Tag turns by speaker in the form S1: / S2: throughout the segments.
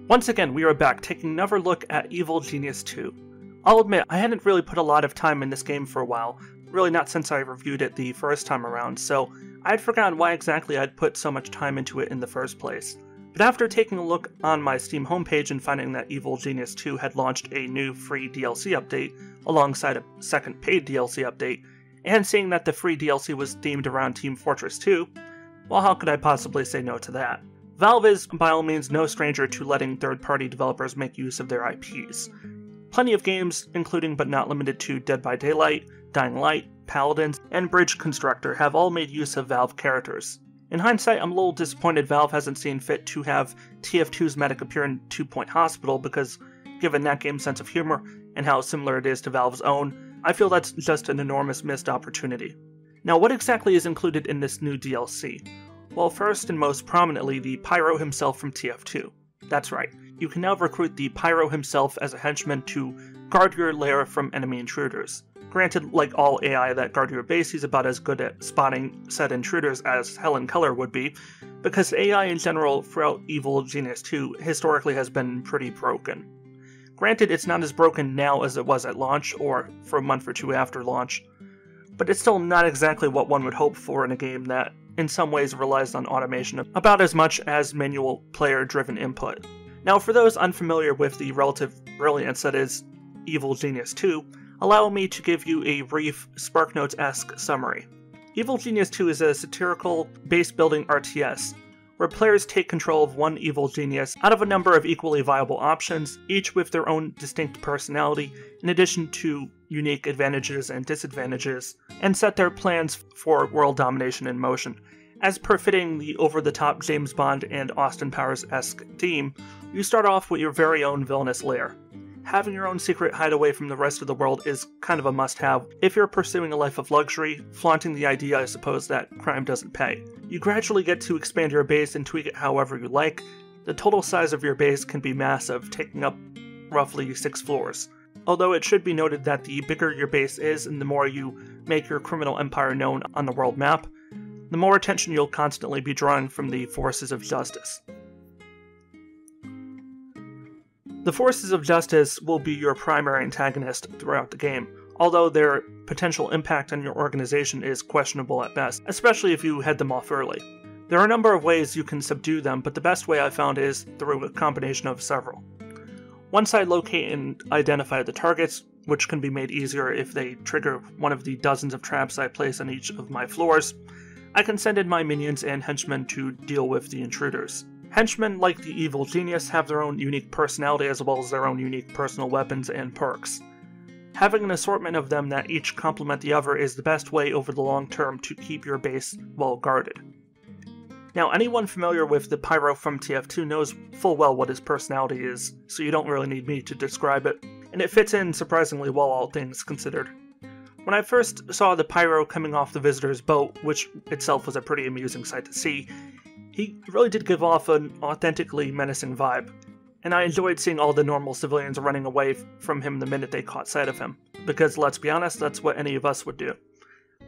S1: Once again, we are back, taking another look at Evil Genius 2. I'll admit, I hadn't really put a lot of time in this game for a while, really not since I reviewed it the first time around, so I had forgotten why exactly I'd put so much time into it in the first place. But after taking a look on my Steam homepage and finding that Evil Genius 2 had launched a new free DLC update, alongside a second paid DLC update, and seeing that the free DLC was themed around Team Fortress 2, well, how could I possibly say no to that? Valve is, by all means, no stranger to letting third-party developers make use of their IPs. Plenty of games, including but not limited to Dead by Daylight, Dying Light, Paladins, and Bridge Constructor, have all made use of Valve characters. In hindsight, I'm a little disappointed Valve hasn't seen fit to have TF2's medic appear in 2 Point Hospital, because given that game's sense of humor and how similar it is to Valve's own, I feel that's just an enormous missed opportunity. Now, what exactly is included in this new DLC? Well, first and most prominently, the Pyro himself from TF2. That's right, you can now recruit the Pyro himself as a henchman to guard your lair from enemy intruders. Granted, like all AI that guard your base, he's about as good at spotting said intruders as Helen Keller would be, because AI in general throughout Evil Genius 2 historically has been pretty broken. Granted, it's not as broken now as it was at launch, or for a month or two after launch, but it's still not exactly what one would hope for in a game that in some ways relies on automation about as much as manual player-driven input. Now, for those unfamiliar with the relative brilliance that is Evil Genius 2, allow me to give you a brief SparkNotes-esque summary. Evil Genius 2 is a satirical base-building RTS, where players take control of one evil genius out of a number of equally viable options, each with their own distinct personality, in addition to unique advantages and disadvantages, and set their plans for world domination in motion. As per fitting the over-the-top James Bond and Austin Powers-esque theme, you start off with your very own villainous lair. Having your own secret hideaway from the rest of the world is kind of a must-have if you're pursuing a life of luxury, flaunting the idea, I suppose, that crime doesn't pay. You gradually get to expand your base and tweak it however you like. The total size of your base can be massive, taking up roughly 6 floors. Although it should be noted that the bigger your base is and the more you make your criminal empire known on the world map, the more attention you'll constantly be drawing from the forces of justice. The forces of justice will be your primary antagonist throughout the game, although their potential impact on your organization is questionable at best, especially if you head them off early. There are a number of ways you can subdue them, but the best way I've found is through a combination of several. Once I locate and identify the targets, which can be made easier if they trigger one of the dozens of traps I place on each of my floors, I can send in my minions and henchmen to deal with the intruders. Henchmen, like the Evil Genius, have their own unique personality as well as their own unique personal weapons and perks. Having an assortment of them that each complement the other is the best way over the long term to keep your base well guarded. Now, anyone familiar with the Pyro from TF2 knows full well what his personality is, so you don't really need me to describe it, and it fits in surprisingly well, all things considered. When I first saw the Pyro coming off the visitor's boat, which itself was a pretty amusing sight to see, he really did give off an authentically menacing vibe, and I enjoyed seeing all the normal civilians running away from him the minute they caught sight of him, because let's be honest, that's what any of us would do.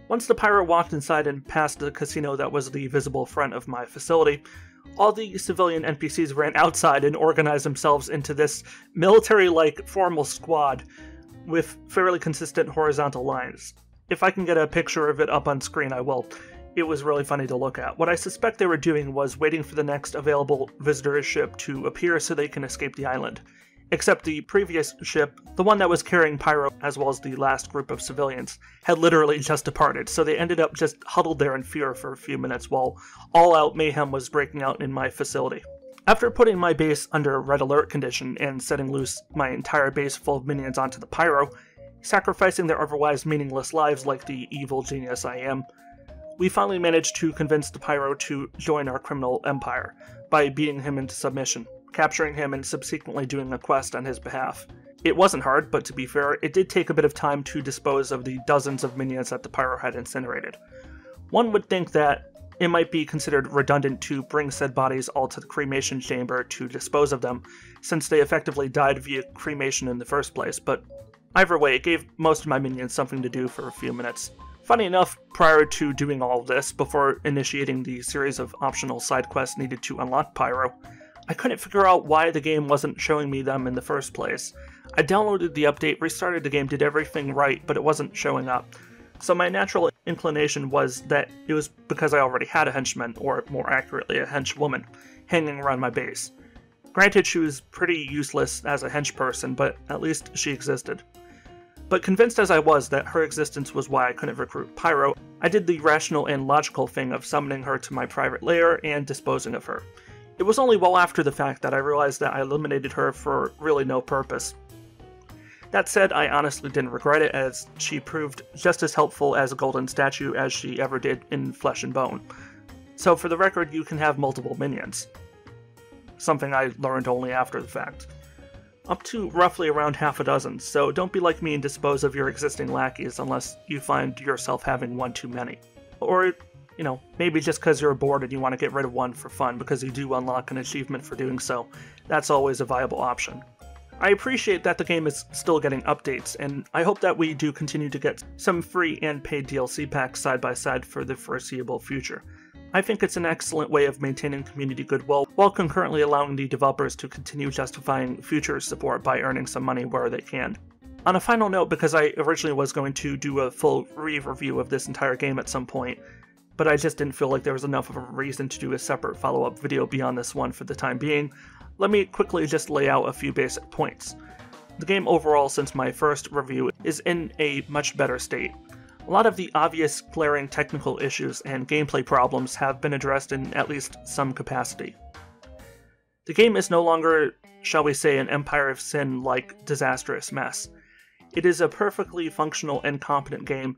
S1: Once the Pyro walked inside and past the casino that was the visible front of my facility, all the civilian NPCs ran outside and organized themselves into this military-like formal squad with fairly consistent horizontal lines. If I can get a picture of it up on screen, I will. It was really funny to look at. What I suspect they were doing was waiting for the next available visitor ship to appear so they can escape the island. Except the previous ship, the one that was carrying Pyro as well as the last group of civilians, had literally just departed, so they ended up just huddled there in fear for a few minutes while all-out mayhem was breaking out in my facility. After putting my base under red alert condition and setting loose my entire base full of minions onto the Pyro, sacrificing their otherwise meaningless lives like the evil genius I am, we finally managed to convince the Pyro to join our criminal empire by beating him into submission, capturing him and subsequently doing a quest on his behalf. It wasn't hard, but to be fair, it did take a bit of time to dispose of the dozens of minions that the Pyro had incinerated. One would think that it might be considered redundant to bring said bodies all to the cremation chamber to dispose of them, since they effectively died via cremation in the first place, but either way, it gave most of my minions something to do for a few minutes. Funny enough, prior to doing all of this, before initiating the series of optional side quests needed to unlock Pyro, I couldn't figure out why the game wasn't showing me them in the first place. I downloaded the update, restarted the game, did everything right, but it wasn't showing up. So my natural inclination was that it was because I already had a henchman, or more accurately a henchwoman, hanging around my base. Granted, she was pretty useless as a hench person, but at least she existed. But convinced as I was that her existence was why I couldn't recruit Pyro, I did the rational and logical thing of summoning her to my private lair and disposing of her. It was only well after the fact that I realized that I eliminated her for really no purpose. That said, I honestly didn't regret it, as she proved just as helpful as a golden statue as she ever did in Flesh and Bone. So for the record, you can have multiple minions. Something I learned only after the fact. Up to roughly around half a dozen, so don't be like me and dispose of your existing lackeys unless you find yourself having one too many. Or, you know, maybe just because you're bored and you want to get rid of one for fun because you do unlock an achievement for doing so. That's always a viable option. I appreciate that the game is still getting updates, and I hope that we do continue to get some free and paid DLC packs side by side for the foreseeable future. I think it's an excellent way of maintaining community goodwill, while concurrently allowing the developers to continue justifying future support by earning some money where they can. On a final note, because I originally was going to do a full re-review of this entire game at some point, but I just didn't feel like there was enough of a reason to do a separate follow-up video beyond this one for the time being, let me quickly just lay out a few basic points. The game overall, since my first review, is in a much better state. A lot of the obvious glaring technical issues and gameplay problems have been addressed in at least some capacity. The game is no longer, shall we say, an Empire of Sin-like disastrous mess. It is a perfectly functional and competent game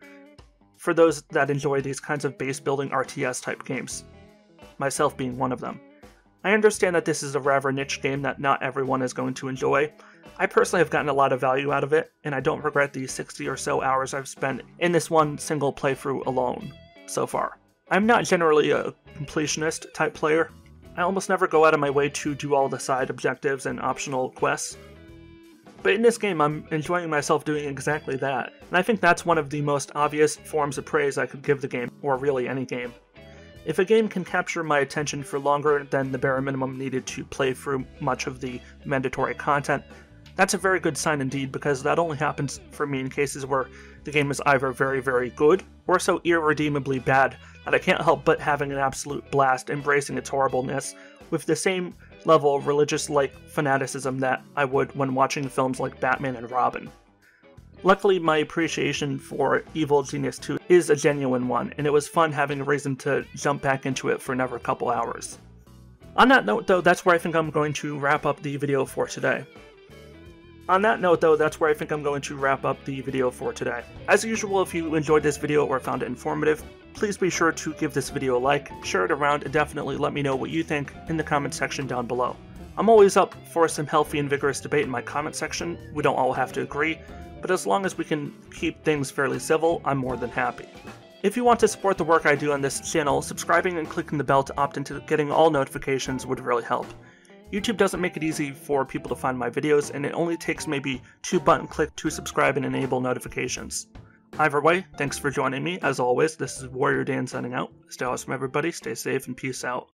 S1: for those that enjoy these kinds of base-building RTS-type games, myself being one of them. I understand that this is a rather niche game that not everyone is going to enjoy. I personally have gotten a lot of value out of it, and I don't regret the 60 or so hours I've spent in this one single playthrough alone so far. I'm not generally a completionist type player. I almost never go out of my way to do all the side objectives and optional quests. But in this game, I'm enjoying myself doing exactly that, and I think that's one of the most obvious forms of praise I could give the game, or really any game. If a game can capture my attention for longer than the bare minimum needed to play through much of the mandatory content, that's a very good sign indeed, because that only happens for me in cases where the game is either very, very good, or so irredeemably bad that I can't help but having an absolute blast embracing its horribleness with the same level of religious-like fanaticism that I would when watching films like Batman and Robin. Luckily, my appreciation for Evil Genius 2 is a genuine one, and it was fun having a reason to jump back into it for another couple hours. On that note though, that's where I think I'm going to wrap up the video for today. As usual, if you enjoyed this video or found it informative, please be sure to give this video a like, share it around, and definitely let me know what you think in the comment section down below. I'm always up for some healthy and vigorous debate in my comment section. We don't all have to agree, but as long as we can keep things fairly civil, I'm more than happy. If you want to support the work I do on this channel, subscribing and clicking the bell to opt into getting all notifications would really help. YouTube doesn't make it easy for people to find my videos, and it only takes maybe 2 button clicks to subscribe and enable notifications. Either way, thanks for joining me. As always, this is Warrior Dan signing out. Stay awesome everybody, stay safe, and peace out.